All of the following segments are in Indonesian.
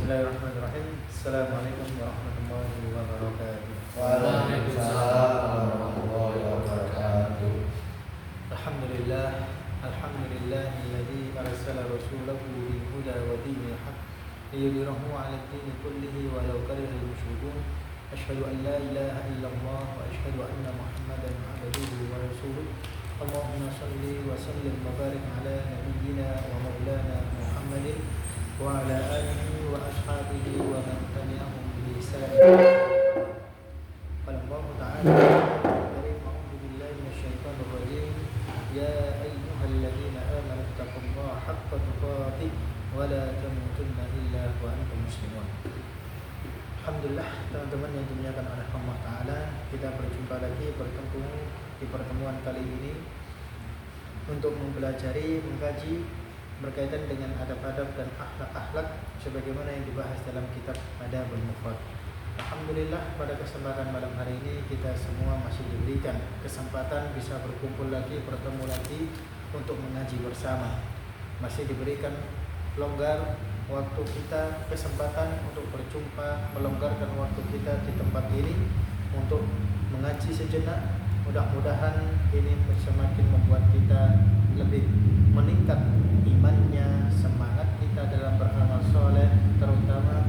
Bismillahirrahmanirrahim. Assalamualaikum warahmatullahi wabarakatuh. Waalaikumsalam warahmatullahi wabarakatuh. Alhamdulillah, alladzi arsala rasulahu bil huda wa dinil haqq liyudhhirahu 'alad dini kullihi walau karihal musyrikun. Asyhadu an la ilaha illallah wa asyhadu anna Muhammadan 'abduhu wa rasuluh. Allahumma shalli wa sallim wa barik ala nabiyyina wa maulana Muhammadin wa ala alihi wa ashabihi wa man tabi'ahum bi ihsan. Qala Allah ta'ala a'udzu billahi minasyaitonir rajim. Ya ayyuhalladzina amanu taqullaha haqqa tuqatih wa la tamutunna illa wa antum muslimun. Alhamdulillah, teman-teman yang dimuliakan oleh Allah Ta'ala, kita berjumpa lagi, bertemu di pertemuan kali ini untuk mempelajari, mengkaji berkaitan dengan adab-adab dan akhlak-akhlak sebagaimana yang dibahas dalam kitab Adabul Mufrad. Alhamdulillah, pada kesempatan malam hari ini kita semua masih diberikan kesempatan bisa berkumpul lagi, bertemu lagi untuk mengaji bersama. Masih diberikan longgar waktu kita, kesempatan untuk berjumpa, melonggarkan waktu kita di tempat ini untuk mengaji sejenak. Mudah-mudahan ini semakin membuat kita lebih meningkat imannya, semangat kita dalam beramal soleh, terutama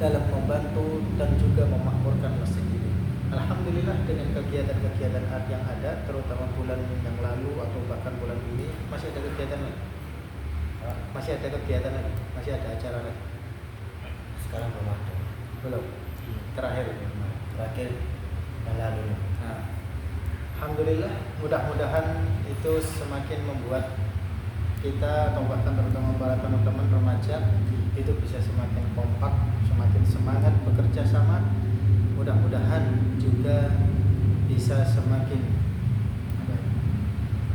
dalam membantu dan juga memakmurkan masjid ini. Alhamdulillah, dengan kegiatan-kegiatan yang ada, terutama bulan yang lalu atau bahkan bulan ini, masih ada kegiatan lagi. Masih ada kegiatan lagi, masih ada acara lagi. Sekarang belum ada. Belum. Terakhir yang lalu. Nah, alhamdulillah, mudah-mudahan itu semakin membuat kita atau bahkan terutama para teman-teman remaja itu bisa semakin kompak, semakin semangat bekerja sama. Mudah-mudahan juga bisa semakin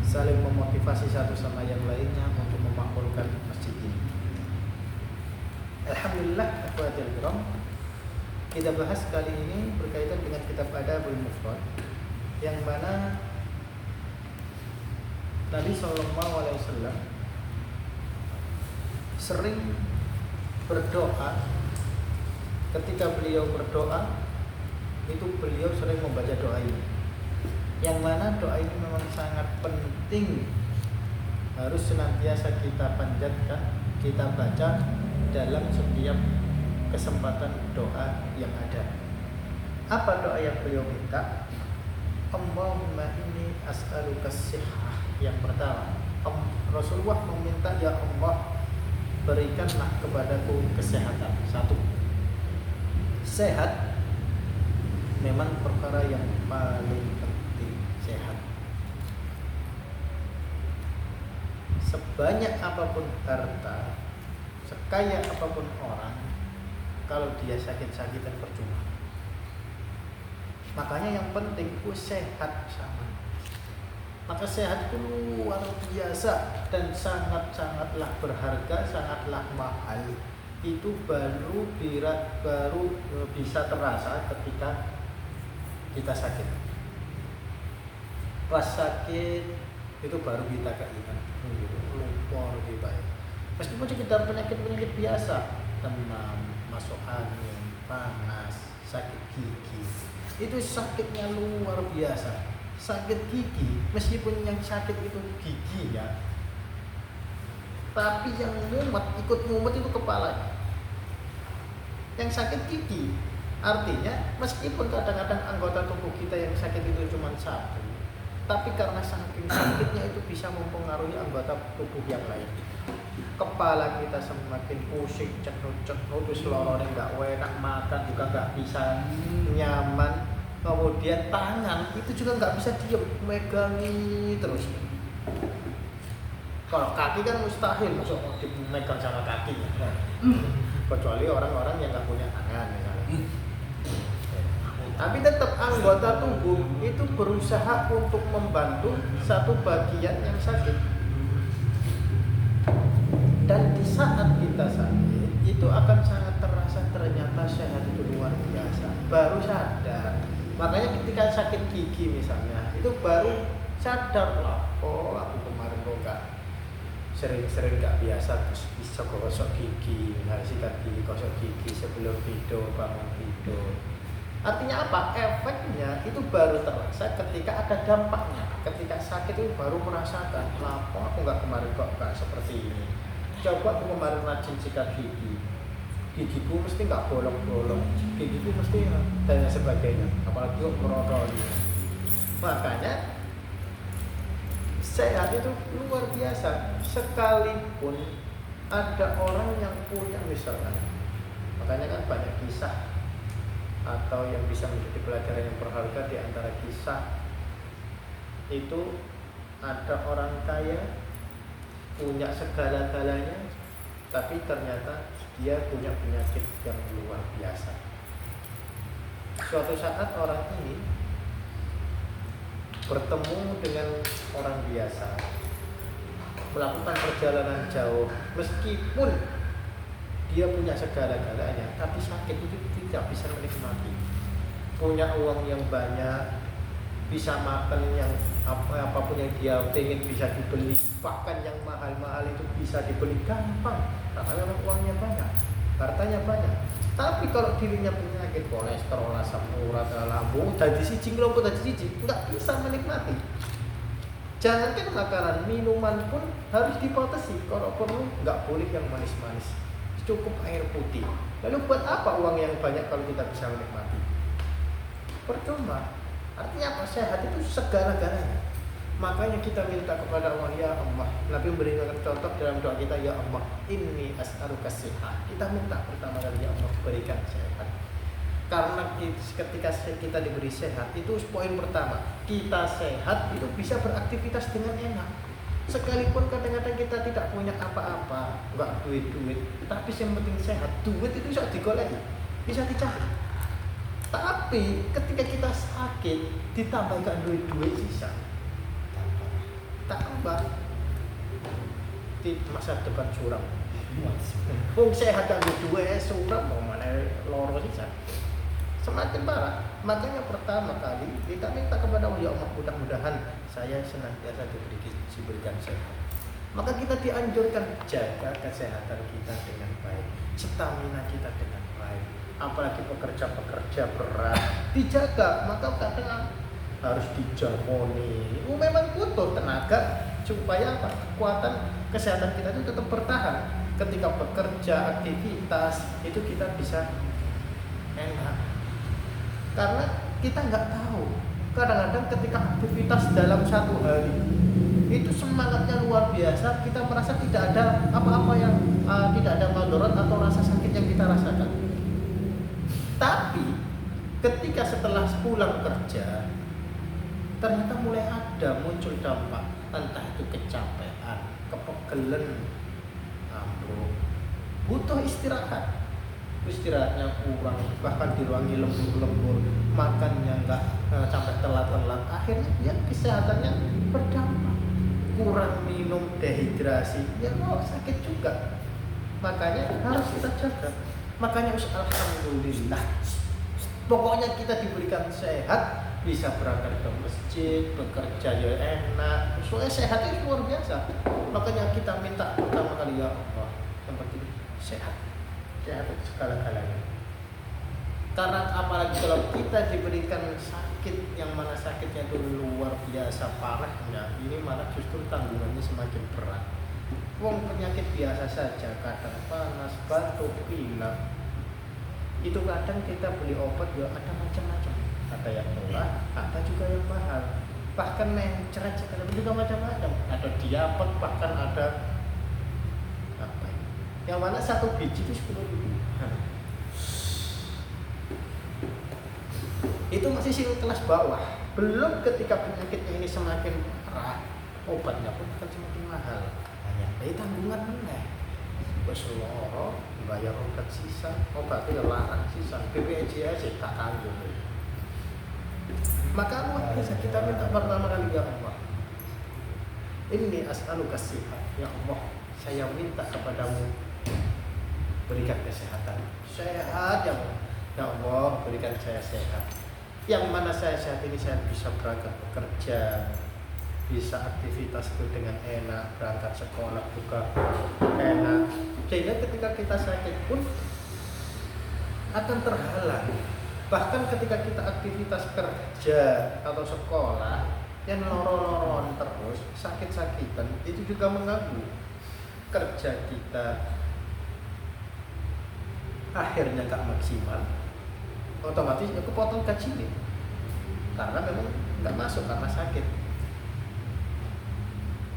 saling memotivasi satu sama yang lainnya untuk memakmurkan masjid ini. Alhamdulillah, akhwatul kiram, kita bahas kali ini berkaitan dengan kitab Adabul Mufrad, yang mana Nabi SAW sering berdoa. Ketika beliau berdoa, itu beliau sering membaca doa ini, yang mana doa ini memang sangat penting, harus senantiasa kita panjatkan, kita baca dalam setiap kesempatan doa yang ada. Apa doa yang beliau minta? Allahumma inni as'aluka as-sihhah. Yang pertama, Rasulullah meminta, ya Allah, berikanlah kepadaku kesehatan. Satu, sehat memang perkara yang paling penting. Sehat, sebanyak apapun harta, sekaya apapun orang, kalau dia sakit-sakitan percuma. Makanya yang penting itu sehat sama. Maka sehat itu luar biasa dan sangat-sangatlah berharga, sangatlah mahal. Itu baru bisa terasa ketika kita sakit. Pas sakit itu baru kita keingat. Lupa lebih baik. Meskipun sekitar penyakit-penyakit biasa, demam, masuk angin, panas, sakit gigi, itu sakitnya luar biasa. Sakit gigi, meskipun yang sakit itu giginya, tapi yang ikut mumet itu kepalanya. Yang sakit gigi, artinya meskipun kadang-kadang anggota tubuh kita yang sakit itu cuma satu, tapi karena saking sakitnya itu bisa mempengaruhi anggota tubuh yang lain. Kepala kita semakin pusing, cenut-cenut, terus lorongnya nggak enak, makan juga nggak bisa nyaman. Kemudian tangan itu juga nggak bisa diam, megangi terus. Kalau kaki kan mustahil masuk dimegang sama kaki, kecuali orang-orang yang nggak punya tangan misalnya. Tapi tetap anggota tubuh itu berusaha untuk membantu satu bagian yang sakit. Dan di saat kita sakit itu akan sangat terasa, ternyata sehat itu luar biasa. Baru sadar. Makanya ketika sakit gigi misalnya, itu baru sadar lah, oh aku kemarin kok gak sering-sering nggak biasa terus bisa gosok gigi, sikat gigi, gosok gigi sebelum tidur, bangun tidur. Artinya apa? Efeknya itu baru terasa ketika ada dampaknya. Ketika sakit itu baru merasakan, kenapa aku nggak kemarin kok nggak seperti ini. Coba aku kemarin rajin sikat gigi, gigiku mesti nggak bolong-bolong, gigiku mesti dan sebagainya. Apalagi kok merokok. Makanya sehat itu luar biasa. Sekalipun ada orang yang punya misalnya, makanya kan banyak kisah atau yang bisa menjadi pelajaran yang berharga. Di antara kisah itu ada orang kaya punya segala-galanya, tapi ternyata dia punya penyakit yang luar biasa. Suatu saat orang ini bertemu dengan orang biasa, melakukan perjalanan jauh, meskipun dia punya segala-galanya, tapi sakit itu tidak bisa menikmati. Punya uang yang banyak, bisa makan yang apapun yang dia pengen bisa dibeli, bahkan yang mahal-mahal itu bisa dibeli gampang, karena memang uangnya banyak, hartanya banyak. Tapi kalau dirinya penyakit kolesterol, asam urat, lambung, tadi siji ngelompok tadi siji, nggak bisa menikmati. Jangankan makanan, minuman pun harus dibatasi. Kalau perlu nggak boleh yang manis-manis, cukup air putih. Lalu buat apa uang yang banyak kalau kita bisa menikmati? Percuma. Artinya apa? Sehat itu segala-galanya. Makanya kita minta kepada Allah, ya Allah. Nabi memberikan contoh dalam doa kita, ya Allah, inni as'aluka sihat. Kita minta pertama kali, ya Allah, berikan sehat. Karena ketika kita diberi sehat, itu poin pertama. Kita sehat itu bisa beraktivitas dengan enak. Sekalipun kadang-kadang kita tidak punya apa-apa, nggak duit-duit, tapi yang penting sehat. Duit itu bisa digoleki, bisa dicari. Tapi ketika kita sakit, ditambahkan duit-duit sisa, tambah di masa depan suram. Sehat dan duit suram, mau mana loro sisa. Semakin parah. Makanya pertama kali kita minta kepada Allah, ya Allah, mudah-mudahan saya senantiasa diberikan sehat. Maka kita dianjurkan jaga kesehatan kita dengan baik, stamina kita dengan baik. Apalagi pekerja-pekerja berat dijaga, maka kadang harus dijamoni. Memang butuh tenaga supaya apa? Kekuatan kesehatan kita itu tetap bertahan. Ketika bekerja, aktivitas itu kita bisa enak. Karena kita nggak tahu, kadang-kadang ketika aktivitas dalam satu hari itu semangatnya luar biasa, kita merasa tidak ada apa-apa yang tidak ada mudarat atau rasa sakit yang kita rasakan. Tapi ketika setelah pulang kerja, ternyata mulai ada muncul dampak, entah itu kecapean, kepegelan, ambruk, butuh istirahat. Istirahatnya kurang, bahkan diruangi lembur-lembur, makannya nggak sampai telat-telat, akhirnya ya kesehatannya berdampak. Kurang minum, dehidrasi, ya mau sakit juga. Makanya harus kita jaga. Makanya alhamdulillah, pokoknya kita diberikan sehat, bisa berangkat ke masjid, bekerja ya enak, soalnya sehat itu luar biasa. Makanya kita minta pertama kali, ya Allah, yang penting sehat. Sehat itu segala-galanya. Karena apalagi kalau kita diberikan sakit, yang mana sakitnya itu luar biasa parahnya, ini malah justru tanggungannya semakin berat. Wong penyakit biasa saja, kadang panas, batuk, pilek, itu kadang kita beli obat ya ada macam-macam. Ada yang murah, ada juga yang mahal. Bahkan mencret itu juga macam-macam. Ada diapet, bahkan ada apa ini? Yang mana satu biji itu 10.000. Itu masih sih kelas bawah. Belum ketika penyakitnya ini semakin parah, obatnya pun akan semakin mahal. Hanya tanggungan meneh. Wes loro, bayar obat sisa, obatnya larang sisa, BPJS tak tanggung. Maka luar biasa kita minta pertama kali, ya Allah, ini as'aluka sihat, ya Allah, saya minta kepadamu berikan kesehatan. Sehat ya Allah. Ya Allah, berikan saya sehat. Yang mana saya sehat ini saya bisa berangkat bekerja, bisa aktivitas itu dengan enak, berangkat sekolah juga enak, sehingga ketika kita sakit pun akan terhalang. Bahkan ketika kita aktivitas kerja atau sekolah yang loro-loron terus, sakit-sakitan, itu juga mengganggu kerja kita, akhirnya gak maksimal, otomatis ya kepotong gaji nih, karena memang gak masuk karena sakit.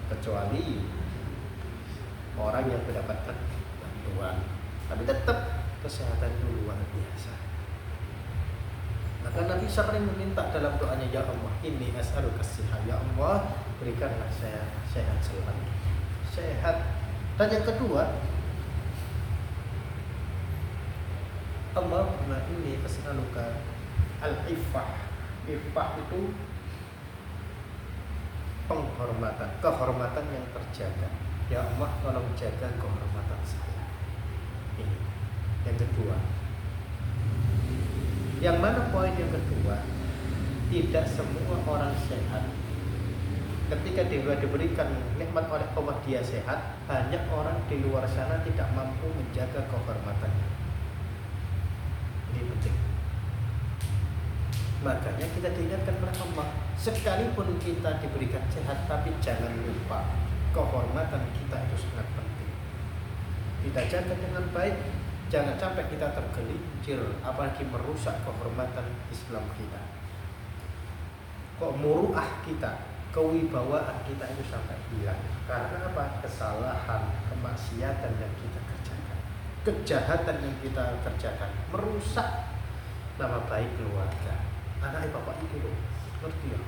Kecuali orang yang mendapatkan bantuan, tapi tetap kesehatan itu luar biasa. Maka Nabi sering meminta dalam doanya, ya Allah, inni as'aluka as-sihah, ya Allah, berikanlah saya sehat selalu, sehat. Dan yang kedua, Allahumma inni as'aluka al-iffah. Iffah itu penghormatan, kehormatan yang terjaga. Ya Allah, tolong jaga kehormatan saya. Ini yang kedua. Yang mana poin yang kedua? Tidak semua orang sehat. Ketika dia diberikan nikmat oleh Allah dia sehat, banyak orang di luar sana tidak mampu menjaga kehormatannya. Ini penting. Makanya kita diingatkan oleh Allah, sekalipun kita diberikan sehat, tapi jangan lupa kehormatan kita itu sangat penting. Kita jaga dengan baik, jangan sampai kita tergelincir, apalagi merusak kehormatan Islam kita. Kok muruah kita, kewibawaan kita itu sampai hilang. Karena apa? Kesalahan, kemaksiatan yang kita kerjakan, kejahatan yang kita kerjakan, merusak nama baik keluarga. Anak bapak itu loh, ngerti ya?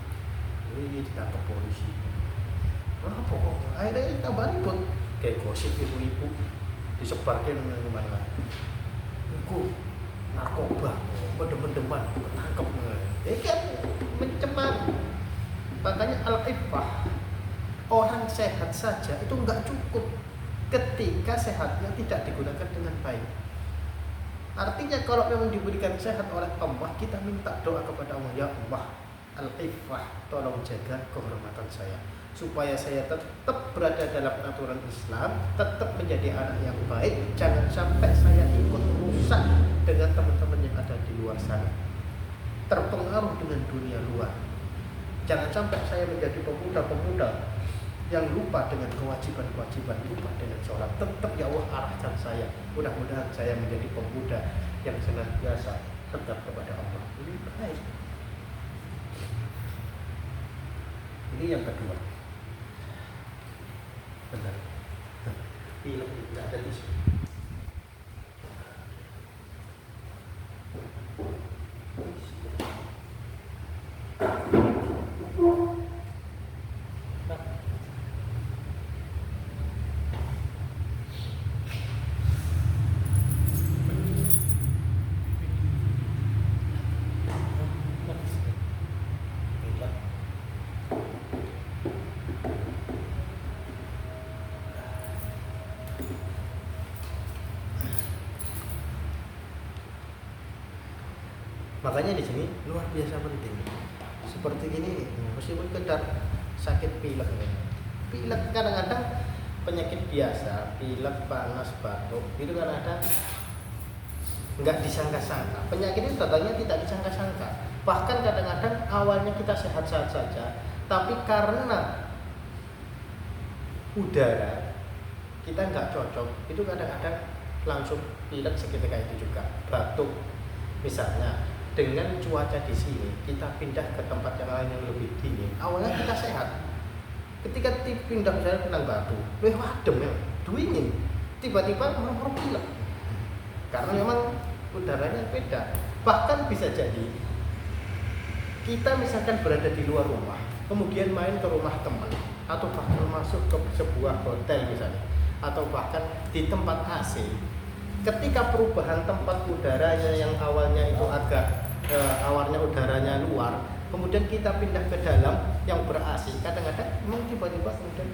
Ini ditangkap polisi. Apa kok? Akhirnya tambah ribut. Kayak gosip ibu-ibu disebarkan kemana-mana. Itu narkoba, mendem-mendeman, ketangkep. Kan mencemar. Makanya al-iffah, orang sehat saja itu enggak cukup ketika sehatnya tidak digunakan dengan baik. Artinya kalau memang diberikan sehat oleh Allah, kita minta doa kepada Allah, ya Allah, al-iffah, tolong jaga kehormatan saya, supaya saya tetap berada dalam aturan Islam, tetap menjadi anak yang baik, jangan sampai saya ikut rusak dengan teman-teman yang ada di luar sana, terpengaruh dengan dunia luar. Jangan sampai saya menjadi pemuda-pemuda yang lupa dengan kewajiban-kewajiban, lupa dengan sholat. Tetap ya Allah arahkan saya. Mudah-mudahan saya menjadi pemuda yang senantiasa tetap kepada Allah. Ini baik. Ini yang kedua. Benar. Film tidak ada di sini. Makanya di sini luar biasa penting. Seperti ini, meskipun sekedar sakit pilek nih. Pilek kadang-kadang penyakit biasa, pilek, panas, batuk, itu kadang-kadang nggak disangka-sangka. Penyakit itu datangnya tidak disangka-sangka. Bahkan kadang-kadang awalnya kita sehat-sehat saja, tapi karena udara kita nggak cocok, itu kadang-kadang langsung pilek seketika itu juga, batuk misalnya. Dengan cuaca di sini, kita pindah ke tempat yang lain yang lebih dingin. Awalnya kita sehat. Ketika pindah misalnya ke Batu, adem ya, dingin. Tiba-tiba orang pilek. Karena memang udaranya beda. Bahkan bisa jadi kita misalkan berada di luar rumah, kemudian main ke rumah teman, atau bahkan masuk ke sebuah hotel misalnya, atau bahkan di tempat AC. Ketika perubahan tempat udaranya yang awalnya itu awalnya udaranya luar, kemudian kita pindah ke dalam yang ber-AC, kadang-kadang memang tiba-tiba kemudian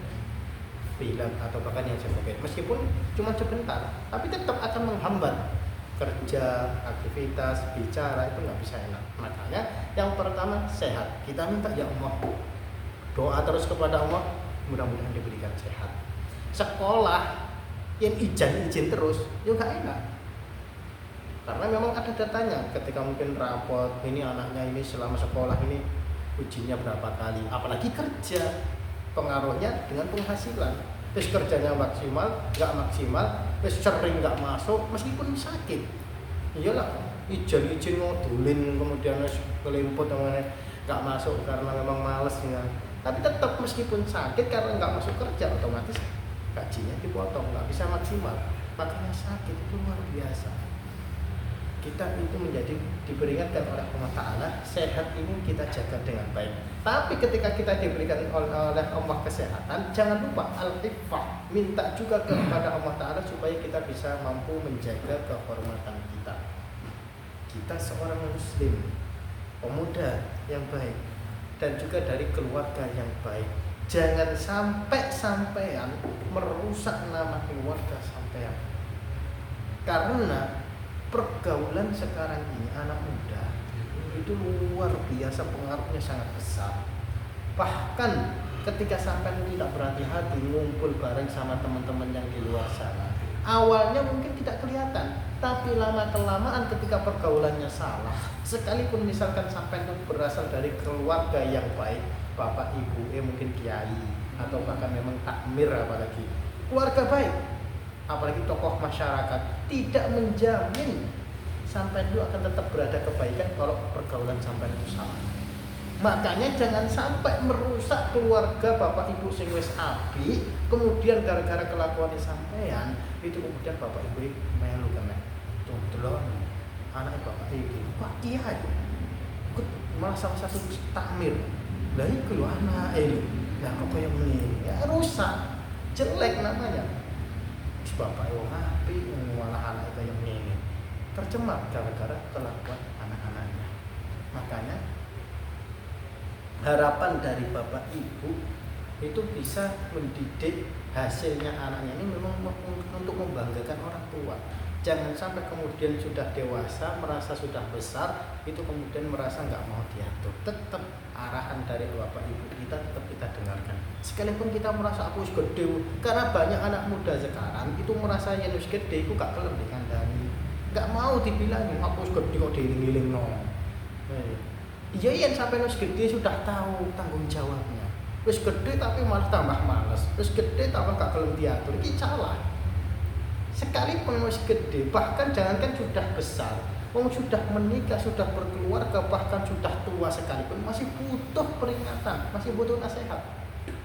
pilek atau bahkan yang sakit, meskipun cuma sebentar, tapi tetap akan menghambat kerja, aktivitas, bicara, itu nggak bisa enak. Makanya yang pertama sehat, kita minta ya Allah Doa terus kepada Allah, mudah-mudahan diberikan sehat. Sekolah yang izin terus, ya gak enak. Karena memang ada datanya, ketika mungkin rapot, ini anaknya ini selama sekolah ini ujinya berapa kali, apalagi kerja, pengaruhnya dengan penghasilan. Terus kerjanya maksimal, gak maksimal, terus sering gak masuk, meskipun sakit. Iyalah, izin ngodulin, kemudian kelemput namanya gak masuk karena memang males ya. Tapi tetap meskipun sakit karena nggak masuk kerja, otomatis gajinya dipotong, nggak bisa maksimal. Makanya sakit itu luar biasa. Kita itu menjadi diperingatkan oleh Allah Ta'ala, sehat ini kita jaga dengan baik. Tapi ketika kita diberikan oleh Allah kesehatan, jangan lupa al-ifah, minta juga kepada Allah Ta'ala supaya kita bisa mampu menjaga kehormatan kita. Kita seorang muslim, pemuda yang baik, dan juga dari keluarga yang baik. Jangan sampai sampean merusak nama keluarga sampean. Karena pergaulan sekarang ini anak muda itu luar biasa, pengaruhnya sangat besar. Bahkan ketika sampean tidak berhati-hati ngumpul bareng sama teman-teman yang di luar sana, awalnya mungkin tidak kelihatan, tapi lama-kelamaan ketika pergaulannya salah, sekalipun misalkan sampai itu berasal dari keluarga yang baik, bapak ibu, mungkin kiai, atau bahkan memang takmir, apalagi keluarga baik, apalagi tokoh masyarakat, tidak menjamin sampai itu akan tetap berada kebaikan kalau pergaulan sampai itu salah. Makanya jangan sampai merusak keluarga bapak ibu sing wis apik, kemudian gara-gara kelakuan sampean itu kemudian bapak ibu melu kena. Tuh delok anak bapak ibu, Pak Kiai. Ikut malah salah satu takmir. Lah iku lho anak lah kok koyo ngene. Ya rusak, jelek namanya. Wis bapak wong apik malah anak koyo ngene. Tercemar gara-gara kelakuan anak-anaknya. Makanya harapan dari bapak ibu itu bisa mendidik hasilnya anaknya ini memang untuk membanggakan orang tua. Jangan sampai kemudian sudah dewasa, merasa sudah besar, itu kemudian merasa nggak mau diatur. Tetap arahan dari bapak ibu kita tetap kita dengarkan. Sekalipun kita merasa aku wis gede, karena banyak anak muda sekarang itu merasa yang wis gede itu gak kelem dikandani, nggak mau dibilangin aku wis gede kok dieling-elingno. Iya yang sampai wis gede sudah tahu tanggung jawabnya. Wis gede tapi malah tambah malas. Wis gede tambah gak kelem diatur. Iki salah. Sekalipun wis gede, bahkan jangankan sudah besar, wong sudah menikah, sudah berkeluarga, bahkan sudah tua sekalipun masih butuh peringatan, masih butuh nasihat.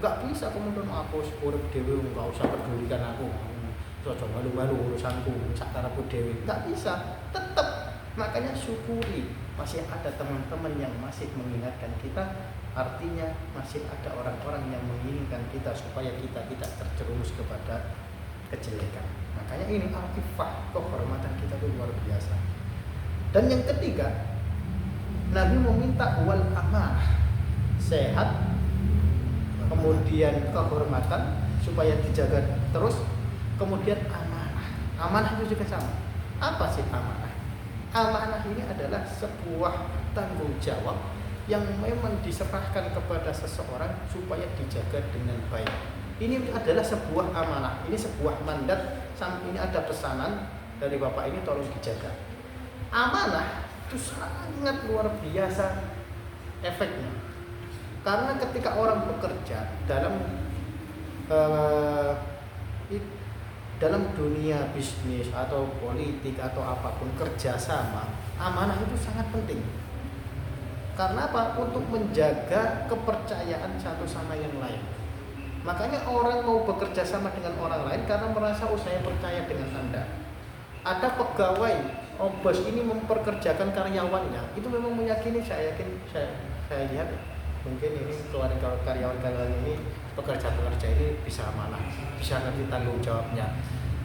Gak bisa kemudian aku urip dhewe enggak usah pedulikan aku. Cocok malu-malu urusanku, sak karepku dhewe. Gak bisa. Tetap makanya syukuri masih ada teman-teman yang masih mengingatkan kita, artinya masih ada orang-orang yang menginginkan kita supaya kita tidak terjerumus kepada kejelekan. Makanya ini al-ifah, kehormatan kita itu luar biasa. Dan yang ketiga, Nabi meminta wal amanah, sehat, kemudian kehormatan supaya dijaga terus, kemudian amanah. Amanah itu juga sama. Apa sih amanah? Amanah ini adalah sebuah tanggung jawab yang memang diserahkan kepada seseorang supaya dijaga dengan baik. Ini adalah sebuah amanah, ini sebuah mandat, ini ada pesanan dari Bapak ini tolong dijaga. Amanah itu sangat luar biasa efeknya. Karena ketika orang bekerja dalam dunia bisnis atau politik atau apapun kerjasama, amanah itu sangat penting. Karena apa? Untuk menjaga kepercayaan satu sama yang lain. Makanya orang mau bekerja sama dengan orang lain karena merasa saya percaya dengan Anda. Ada pegawai, bos ini memperkerjakan karyawannya, itu memang meyakini, saya lihat mungkin ini karyawan-karyawan ini pekerja-pekerja ini bisa amanah, bisa nanti tanggung jawabnya,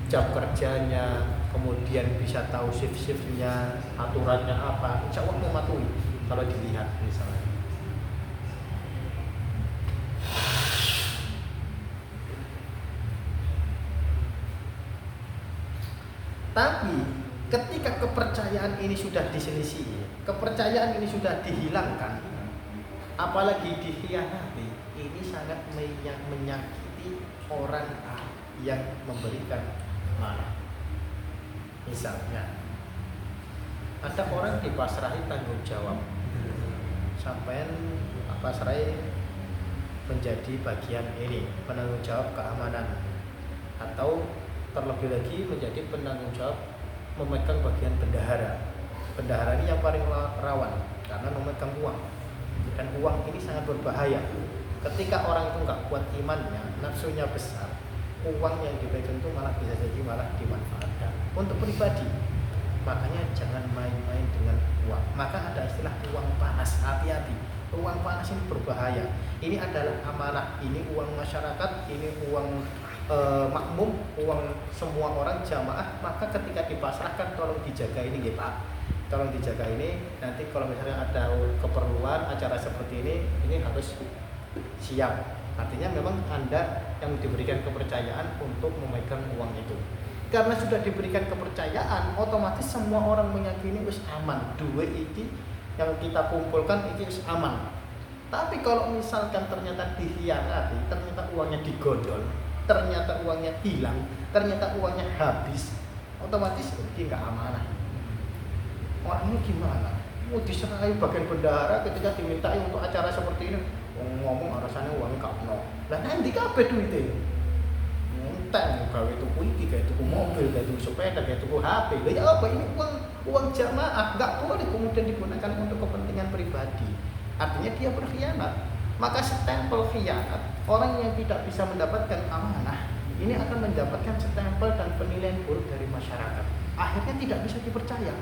jam kerjanya, kemudian bisa tahu shift-shiftnya, aturannya apa, insya Allah mematuhi kalau dilihat misalnya. Tapi ketika kepercayaan ini sudah diselisih, kepercayaan ini sudah dihilangkan, apalagi dikhianati, ini sangat menyakiti orang yang memberikan amanah. Misalnya ada orang dipasrahi tanggung jawab, sampai pasrahi menjadi bagian ini penanggung jawab keamanan, atau terlebih lagi menjadi penanggung jawab memegang bagian bendahara. Bendahara ini yang paling rawan karena memegang uang, dan uang ini sangat berbahaya. Ketika orang itu nggak kuat imannya, nafsunya besar, uang yang dipegang itu malah bisa jadi malah dimanfaatkan untuk pribadi. Makanya jangan main-main dengan uang. Maka ada istilah uang panas, hati-hati. Uang panas ini berbahaya. Ini adalah amanah, ini uang masyarakat, ini uang makmum, uang semua orang jamaah. Maka ketika dipasrahkan tolong dijaga ini nggih Pak. Tolong dijaga ini, nanti kalau misalnya ada keperluan acara seperti ini harus siap. Artinya memang Anda yang diberikan kepercayaan untuk memegang uang itu. Karena sudah diberikan kepercayaan, otomatis semua orang meyakini wis aman. Duit ini yang kita kumpulkan ini wis aman. Tapi kalau misalkan ternyata dikhianati, ternyata uangnya digondol, ternyata uangnya hilang, ternyata uangnya habis, otomatis ini nggak amanah. Orang ini gimana? Mau diserai bagian bendahara ketika dimintai untuk acara seperti ini, ngomong alasannya uangnya gak ono. Lah nanti kabeh duite. Enteng gawe tuku iki, gawe tuku mobil, gawe tuku sepeda, gawe tuku HP. Lah ya apa ini uang jamaah, enggak boleh kemudian digunakan untuk kepentingan pribadi. Artinya dia berkhianat. Maka stempel khianat, orang yang tidak bisa mendapatkan amanah, ini akan mendapatkan stempel dan penilaian buruk dari masyarakat. Akhirnya tidak bisa dipercaya.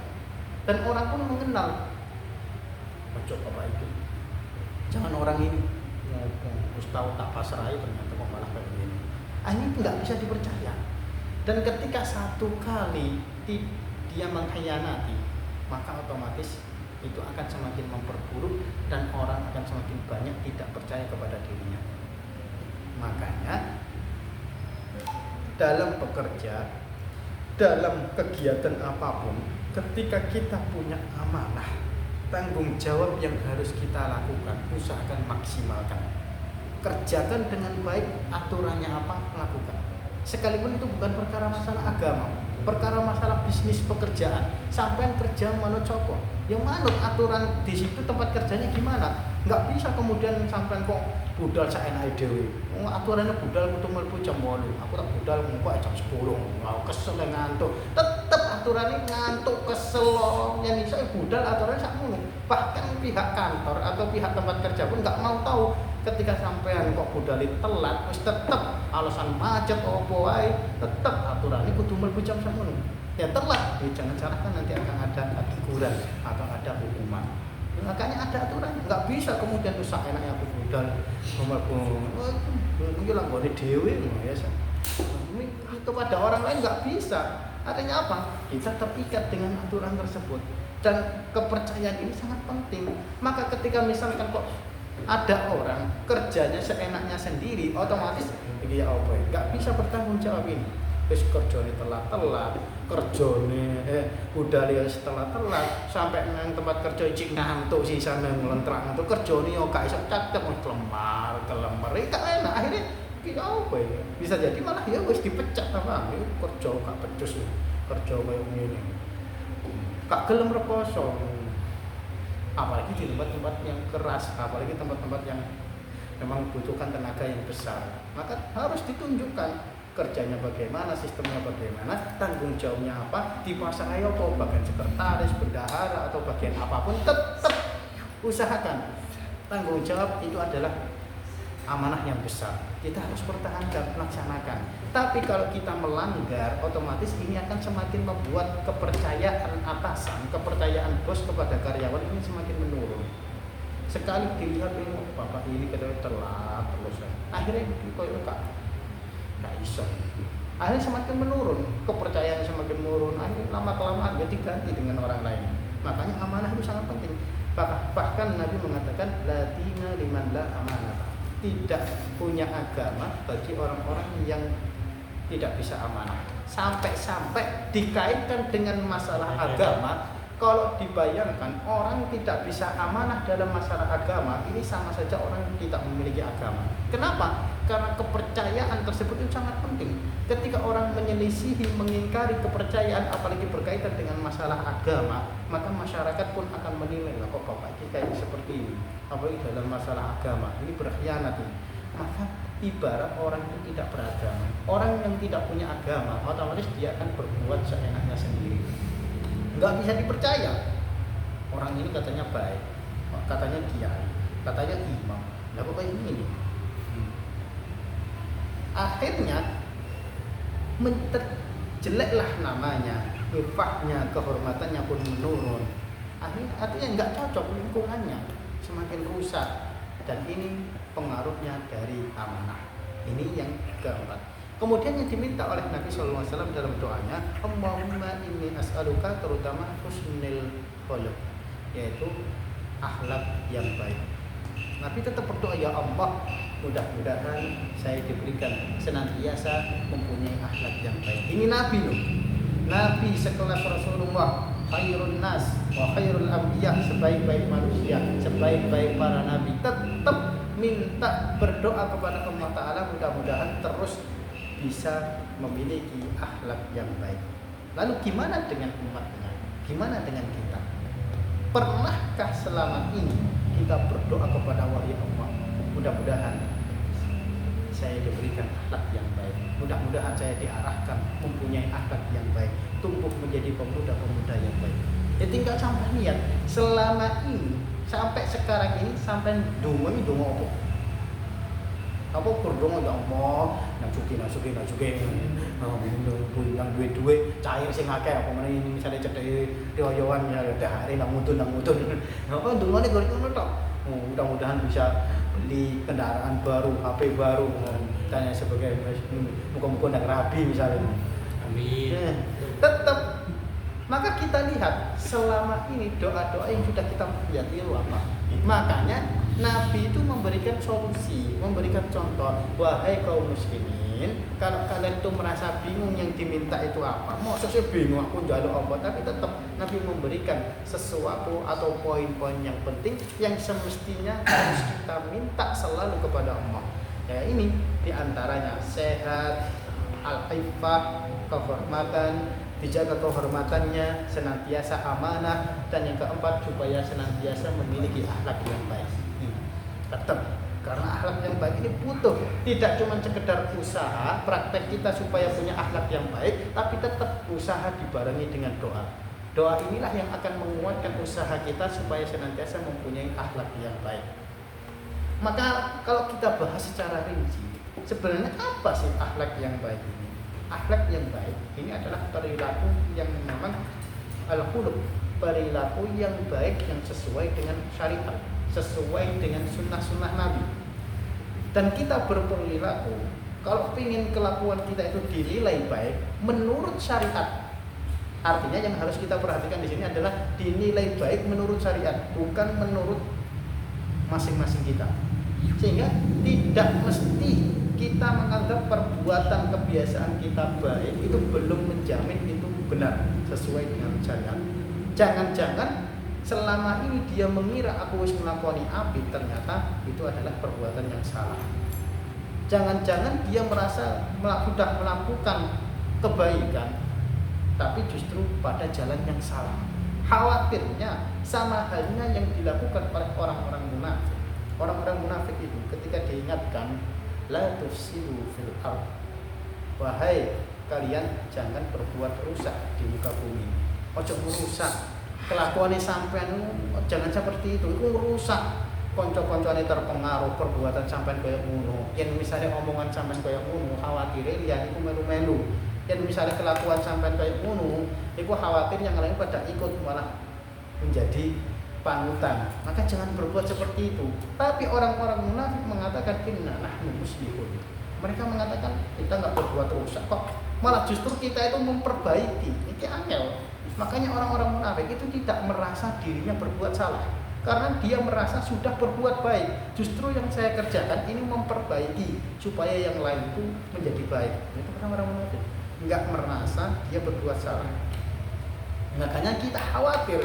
Dan orang pun mengenal, ojo apa itu, jangan orang ini terus tahu tak pasrah ternyata kok malah kayak gini. Ini nggak bisa dipercaya. Dan ketika satu kali dia mengkhianati, maka otomatis itu akan semakin memperburuk dan orang akan semakin banyak tidak percaya kepada dirinya. Makanya dalam bekerja, dalam kegiatan apapun, ketika kita punya amanah, tanggung jawab yang harus kita lakukan, usahakan maksimalkan. Kerjakan dengan baik, aturannya apa, lakukan. Sekalipun itu bukan perkara masalah agama, perkara masalah bisnis pekerjaan. Sampai kerja manut coko, yang manut aturan di situ tempat kerjanya gimana. Nggak bisa kemudian sampai kok budal saenake dhewe. Aturannya budal kudu mlebu jam 8. Aku tak budal kok jam 10. Mau kesel ngantuk. Tetep aturannya ngantuk kesel yang iso budal aturannya sakmono. Bahkan pihak kantor atau pihak tempat kerja pun nggak mau tahu ketika sampean kok budal telat, wis tetep alasan macet opo wae, tetep aturannya kudu mlebu jam sakmono. Ya telat, ya jangan salahkan nanti akan ada teguran atau ada hukuman. Makanya ada aturan, nggak bisa kemudian usaha enaknya aku budal mungkin lah boleh dewi ya. Ini kepada orang lain nggak bisa. Artinya apa? Kita terikat dengan aturan tersebut dan kepercayaan ini sangat penting. Maka ketika misalkan kok ada orang kerjanya seenaknya sendiri, otomatis ya apa? Nggak bisa bertanggung jawab ini. Wis kerjane telat-telat, kerjane budal ya telat-telat, sampai nang tempat kerja cik ngantuk sisane nglentrak ngantuk, kerjane yo gak iso cakep kelemar, iki enak akhirnya iki apa ya? Bisa jadi malah ya wis dipecat apa, kerja gak becus, kerja koyo ngene. Gak gelem reposo. Apalagi di tempat-tempat yang keras, apalagi tempat-tempat yang memang membutuhkan tenaga yang besar, maka harus ditunjukkan kerjanya bagaimana, sistemnya bagaimana, tanggung jawabnya apa, di pasar ayo apa, bagian sekretaris, bendahara atau bagian apapun, tetap usahakan tanggung jawab itu adalah amanah yang besar. Kita harus pertahankan, laksanakan. Tapi kalau kita melanggar, otomatis ini akan semakin membuat kepercayaan atasan, kepercayaan bos kepada karyawan ini semakin menurun. Sekali dilihat ini, bapak ini kadang telat terus, akhirnya koyo nggak iso. Akhirnya semakin menurun, kepercayaan semakin menurun. Akhirnya lama-kelamaan dia diganti dengan orang lain. Makanya amanah itu sangat penting. Bahkan Nabi mengatakan la dina liman la amanah. Tidak punya agama bagi orang-orang yang tidak bisa amanah. Sampai-sampai dikaitkan dengan masalah agama, kalau dibayangkan orang tidak bisa amanah dalam masalah agama, ini sama saja orang tidak memiliki agama. Kenapa? Karena kepercayaan tersebut itu sangat penting. Ketika orang menyelisihi, mengingkari kepercayaan, apalagi berkaitan dengan masalah agama, maka masyarakat pun akan menilai, lah kok bapak kita ini seperti ini, apalagi dalam masalah agama, ini berkhianat ini. Maka ibarat orang itu tidak beragama, orang yang tidak punya agama, otomatis dia akan berbuat seenaknya sendiri. Nggak bisa dipercaya. Orang ini katanya baik, katanya kiai, katanya imam, lah kok kayak gini? Akhirnya jeleklah namanya, ifahnya, kehormatannya pun menurun. Artinya nggak cocok lingkungannya, semakin rusak. Dan ini pengaruhnya dari amanah. Ini yang keempat. Kemudian yang diminta oleh Nabi SAW dalam doanya, Allahumma inni as'aluka, terutama husnul khuluq, yaitu akhlak yang baik. Nabi tetap berdoa, ya Allah, mudah-mudahan saya diberikan senantiasa mempunyai akhlak yang baik. Ini Nabi loh. Nabi sekelas Rasulullah, khairun nas wa khairul anbiya, sebaik-baik manusia, sebaik-baik para nabi, tetap minta berdoa kepada Allah Ta'ala mudah-mudahan terus bisa memiliki akhlak yang baik. Lalu gimana dengan umatnya? Gimana dengan kita? Pernahkah selama ini kita berdoa kepada wahai Allah, mudah-mudahan saya diberikan akhlak yang baik, mudah-mudahan saya diarahkan mempunyai akhlak yang baik, tumbuh menjadi pemuda-pemuda yang baik. Ya tinggal sampai niat. Selama ini sampai sekarang ini sampai dongo apa? Apa berdongo ya Allah, nang sugih nang duwe cair sing akeh apa meneh misale cedheke dioyowan ya hari nang mudun. Apa dongane gore ngono tok. Mudah-mudahan bisa beli kendaraan baru, HP baru dan sebagainya. Muga-muga nang rabi misalnya. Amin. Tetap maka kita lihat selama ini doa-doa yang sudah kita lihat itu apa? Makanya Nabi itu memberikan solusi, memberikan contoh. Wahai kaum muslimin, kalau kalian itu merasa bingung yang diminta itu apa, maksud saya bingung aku njaluk apa, tapi tetap Nabi memberikan sesuatu atau poin-poin yang penting yang semestinya harus kita minta selalu kepada Allah. Ya ini diantaranya sehat, al-iffah, kehormatan, dijaga kehormatannya, senantiasa amanah, dan yang keempat supaya senantiasa memiliki akhlak yang baik. Tetap karena akhlak yang baik ini butuh tidak cuma sekedar usaha praktek kita supaya punya akhlak yang baik, tapi tetap usaha dibarengi dengan doa. Doa inilah yang akan menguatkan usaha kita supaya senantiasa mempunyai akhlak yang baik. Maka kalau kita bahas secara rinci, sebenarnya apa sih akhlak yang baik ini? Akhlak yang baik ini adalah perilaku yang memang al-khuluq, perilaku yang baik yang sesuai dengan syariat, sesuai dengan sunnah-sunnah Nabi. Dan kita berperilaku, kalau ingin kelakuan kita itu dinilai baik menurut syariat, artinya yang harus kita perhatikan di sini adalah dinilai baik menurut syariat, bukan menurut masing-masing kita. Sehingga tidak mesti kita menganggap perbuatan kebiasaan kita baik itu belum menjamin itu benar sesuai dengan syariat. Jangan-jangan selama ini dia mengira aku wis nglakoni apik, ternyata itu adalah perbuatan yang salah. Jangan-jangan dia merasa sudah melakukan kebaikan, tapi justru pada jalan yang salah. Khawatirnya sama halnya yang dilakukan oleh orang-orang munafik. Orang-orang munafik itu ketika diingatkan, la tufsidu fil ardh, wahai kalian jangan berbuat rusak di muka bumi. Ojo merusak. Kelakuannya sampean jangan seperti itu rusak. Konco-koncone terpengaruh perbuatan sampean kaya ngono. Yen misalnya omongan sampean kaya ngono, khawatire liyan iku melu-melu. Yen misalnya kelakuan sampean kaya ngono, iku khawatir yang lain pada ikut malah menjadi panutan. Maka jangan berbuat seperti itu. Tapi orang-orang munafik mengatakan inna nahnu muslihun. Mereka mengatakan kita enggak berbuat rusak kok. Malah justru kita itu memperbaiki. Ini angel. Makanya orang-orang munafik itu tidak merasa dirinya berbuat salah. Karena dia merasa sudah berbuat baik. Justru yang saya kerjakan ini memperbaiki supaya yang lain itu menjadi baik. Itu orang-orang munafik. Enggak merasa dia berbuat salah. Makanya kita khawatir,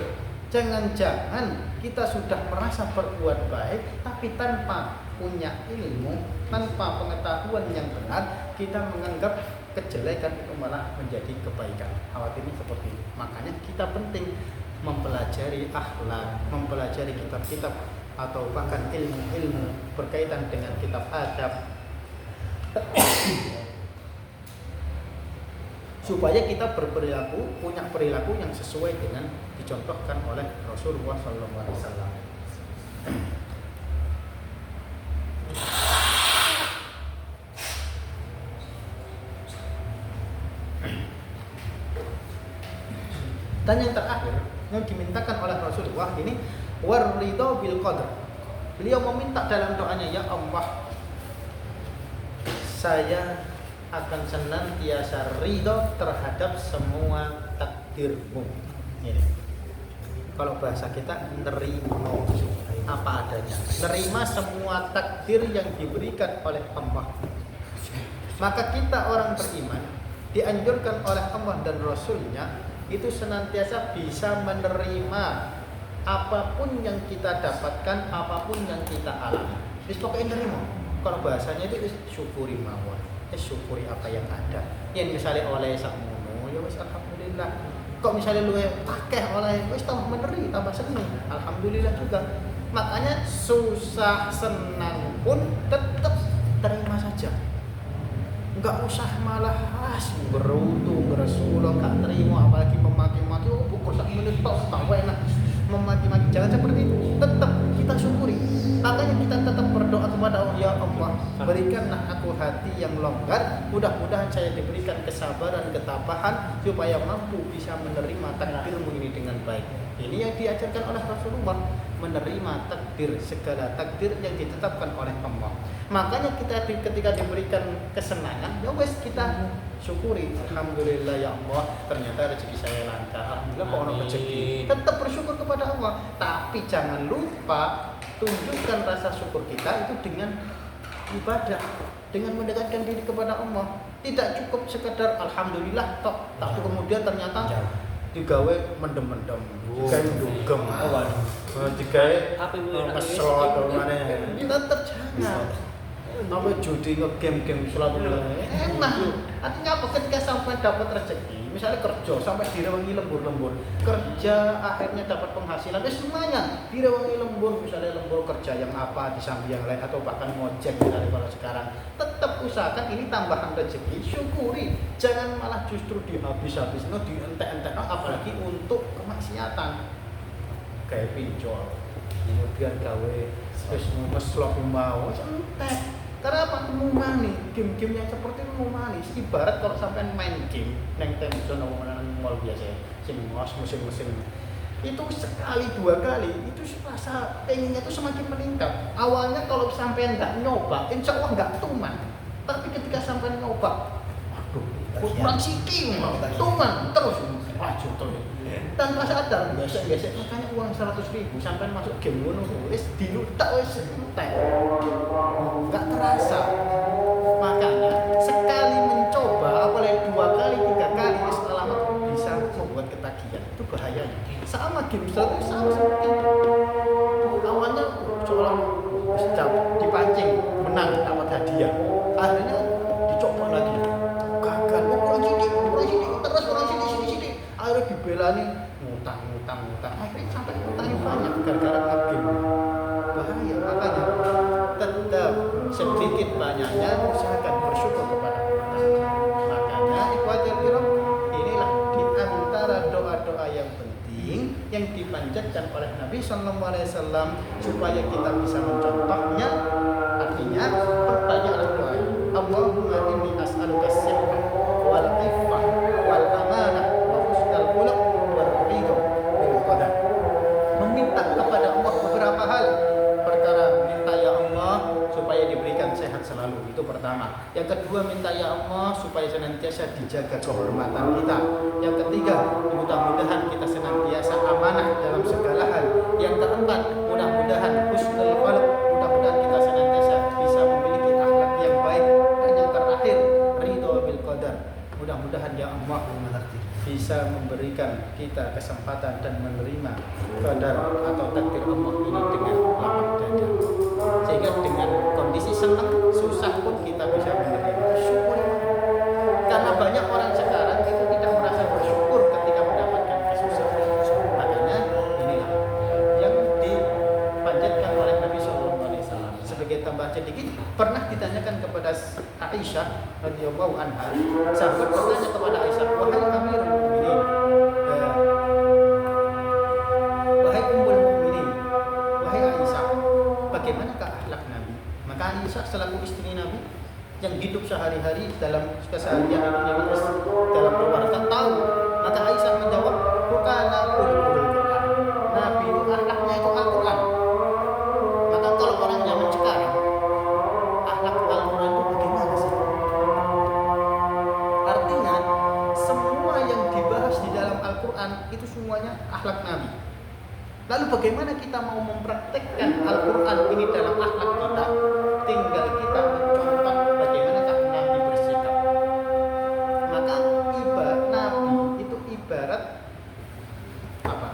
jangan-jangan kita sudah merasa berbuat baik, tapi tanpa punya ilmu, tanpa pengetahuan yang benar, kita menganggap kejelekan itu malah menjadi kebaikan. Khawatirnya seperti itu. Makanya kita penting mempelajari akhlak, mempelajari kitab-kitab atau bahkan ilmu-ilmu berkaitan dengan kitab adab supaya kita berperilaku, punya perilaku yang sesuai dengan dicontohkan oleh Rasulullah SAW. Dan yang terakhir yang dimintakan oleh Rasulullah ini waridho bil qadar. Beliau meminta dalam doanya, ya Allah, saya akan senantiasa ridho terhadap semua takdirmu. Ini. Kalau bahasa kita nerima apa adanya, nerima semua takdir yang diberikan oleh Allah. Maka kita orang beriman dianjurkan oleh Allah dan Rasulnya itu senantiasa bisa menerima apapun yang kita dapatkan, apapun yang kita alami. Wis pokoknya nerima. Kalau bahasanya itu syukuri mawon, syukuri apa yang ada. Yang misalnya oleh sakmono, ya wis alhamdulillah. Kok misalnya lu akeh oleh, wis tambah meneri, tambah seneng, alhamdulillah juga. Makanya susah senang pun tetap terima saja. Enggak usah malah berutu, beresulo, enggak terima, apalagi memaki-maki, oh pukul sak menit tok, tak enak memaki-maki. Jangan seperti itu, tetap kita syukuri. Makanya kita tetap berdoa kepada Allah, ya Allah, berikanlah aku hati yang longgar, mudah-mudahan saya diberikan kesabaran, ketabahan supaya mampu bisa menerima takdirmu ini dengan baik. Ini yang diajarkan oleh Rasulullah, menerima takdir, segala takdir yang ditetapkan oleh Allah. Makanya kita ketika diberikan kesenangan, ya wes kita syukuri. Alhamdulillah ya Allah, ternyata rezeki saya lancar. Alhamdulillah kok ono rezeki. Tetap bersyukur kepada Allah, tapi jangan lupa tunjukkan rasa syukur kita itu dengan ibadah, dengan mendekatkan diri kepada Allah. Tidak cukup sekedar alhamdulillah tok, tapi kemudian ternyata digawe mendem-mendem, digawe dugem, digawe keslot mana. Tetap jangan. Apa judi nge-game slot enak. Artinya apa, ketika sampai dapat rezeki, misalnya kerja sampai direwangi lembur-lembur, kerja akhirnya dapat penghasilan, semuanya direwangi lembur, misalnya lembur kerja yang apa di samping yang lain atau bahkan ngojek misalnya kalau sekarang, tetap usahakan ini tambahan rezeki, syukuri, jangan malah justru dihabis-habis, dientek-entek, apalagi untuk kemaksiatan kayak pinjol, kemudian gawe terus ngeslot mau entek. Karena apa? Mumani, game-game yang seperti itu mumani. Ibarat kalau sampai main game neng Temzon atau mall biasa, musim-musim itu sekali dua kali itu rasa pengennya itu semakin meningkat. Awalnya kalau sampai nggak nyoba, insya Allah nggak tuman. Tapi ketika sampai nyoba, aduh, kurang siki, tuman terus maju terus. Tanpa sadar, biasa-biasa makanya uang 100.000 sampai masuk game ngono wis dilutak wis entek. Enggak terasa. Makanya sekali mencoba, apalagi 2 kali, 3 kali setelah bisa membuat ketagihan. Itu bahayanya. Sama game itu sama seperti itu. Awalnya seorang dipancing, menang, dapat hadiah. Akhirnya dicoba lagi. Gagal, kurang sini, terus kurang sini. Akhirnya dibelani ngutang. Akhirnya sampai ngutangnya banyak gara-gara game. Bahaya, makanya tetap sedikit banyaknya usahakan bersyukur kepada Allah. Makanya ikhwatul kiram, inilah di antara doa-doa yang penting yang dipanjatkan oleh Nabi SAW supaya kita bisa mencontohnya. Artinya perbanyaklah doa. Allahumma inni as'aluka as-sihhah wal 'iffah wal amanah wa husnal khuluq wal ridha bil qadar. Meminta kepada Allah beberapa hal. Pertama, minta ya Allah supaya diberikan sehat selalu, itu pertama. Yang kedua, minta ya Allah supaya senantiasa dijaga kehormatan kita. Yang ketiga, mudah-mudahan kita senantiasa amanah dalam segala hal. Yang keempat, mudah-mudahan husnul khuluq, mudah-mudahan kita senantiasa bisa memiliki akhlak yang baik. Dan yang terakhir, ridho bil qadar, mudah-mudahan ya Allah bisa bisa memberikan kita kesempatan dan menerima qadar atau takdir Allah ini dengan lapang dada, sehingga dengan kondisi senang susah pun kita bisa menerima. Syukur, karena banyak orang sekarang itu tidak merasa bersyukur ketika mendapatkan kesusahan. Makanya inilah yang dipanjatkan oleh Nabi SAW. Sebagai tambahan sedikit, pernah ditanyakan kepada Aisyah radhiyallahu anha, sahabat bertanya kepada Aisyah, wahai Amirul Mukminin, wahai Ummul Mukminin, wahai Aisyah, bagaimanakah akhlak Nabi? Maka Aisyah selaku istri Nabi yang hidup sehari-hari dalam keseharian ini dalam keluarga tahu. Maka Aisyah menjawab, bukanlah khuluqul Quran. Nabi itu akhlaknya itu Al-Quran. Maka kalau orang zaman sekarang, akhlak Al-Quran itu bagaimana sih? Artinya semua yang dibahas di dalam Al-Quran itu semuanya akhlak Nabi. Lalu bagaimana kita mau mempraktekkan Al-Quran ini dalam akhlak kita? Tinggal kita mencontoh bagaimanakah Nabi bersikap. Maka Nabi itu ibarat apa?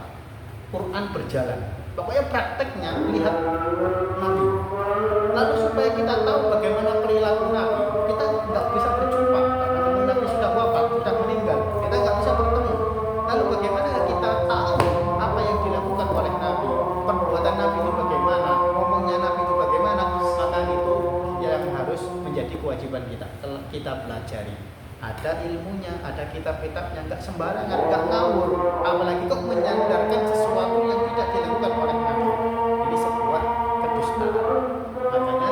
Quran berjalan. Pokoknya prakteknya lihat Nabi. Lalu supaya kita tahu bagaimana perilaku Nabi, kita nggak bisa berjumpa karena Nabi sudah wafat, sudah meninggal. Kita nggak bisa bertemu. Lalu bagaimana kita tahu apa yang dilakukan oleh Nabi, perbuatan Nabi itu bagaimana, ngomongnya Nabi itu bagaimana? Maka itu yang harus menjadi kewajiban kita pelajari. Ada ilmunya, ada kitab-kitabnya, nggak sembarangan, nggak ngawur, apalagi kok menyandarkan sesuatu yang tidak dilakukan oleh Nabi. Ini sebuah kedustaan. Makanya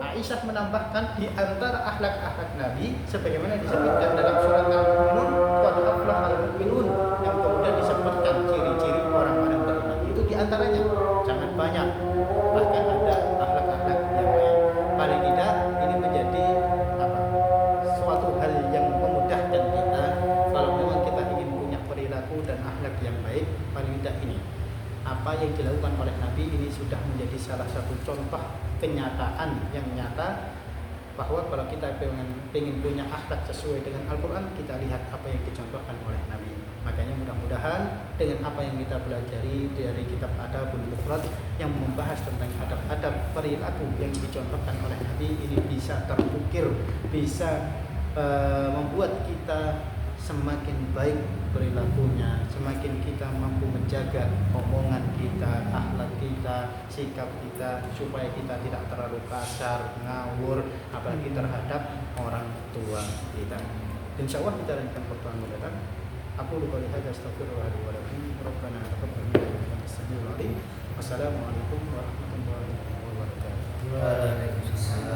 Aisyah menambahkan di antara akhlak-akhlak Nabi sebagaimana disebutkan dalam surat Al-Mu'minun, qad aflahal mu'minun, yang kemudian disebutkan ciri-ciri orang-orang beriman. Itu di antaranya, jangan banyak, bahkan ada akhlak-akhlak yang lain. Paling tidak ini menjadi suatu hal yang memudahkan kita kalau memang kita ingin punya perilaku dan akhlak yang baik. Paling tidak ini apa yang dilakukan oleh Nabi ini sudah menjadi salah satu contoh kenyataan yang nyata bahwa kalau kita ingin punya akhlak sesuai dengan Al-Quran, kita lihat apa yang dicontohkan oleh Nabi. Makanya mudah-mudahan dengan apa yang kita pelajari dari kitab Adabul Mufrad yang membahas tentang adab-adab perilaku yang dicontohkan oleh Nabi ini bisa terukir, bisa membuat kita semakin baik perilakunya, semakin kita mampu menjaga omongan kita, akhlak kita, sikap kita, supaya kita tidak terlalu kasar, ngawur, apalagi terhadap orang tua kita. Insya Allah kita lanjutkan pertemuan mendatang. Aku lupa lihat, astagfirullahaladzim wa lakum, Rabbana taqabbal minna innaka antas samiul alim. Wassalamualaikum warahmatullahi wabarakatuh.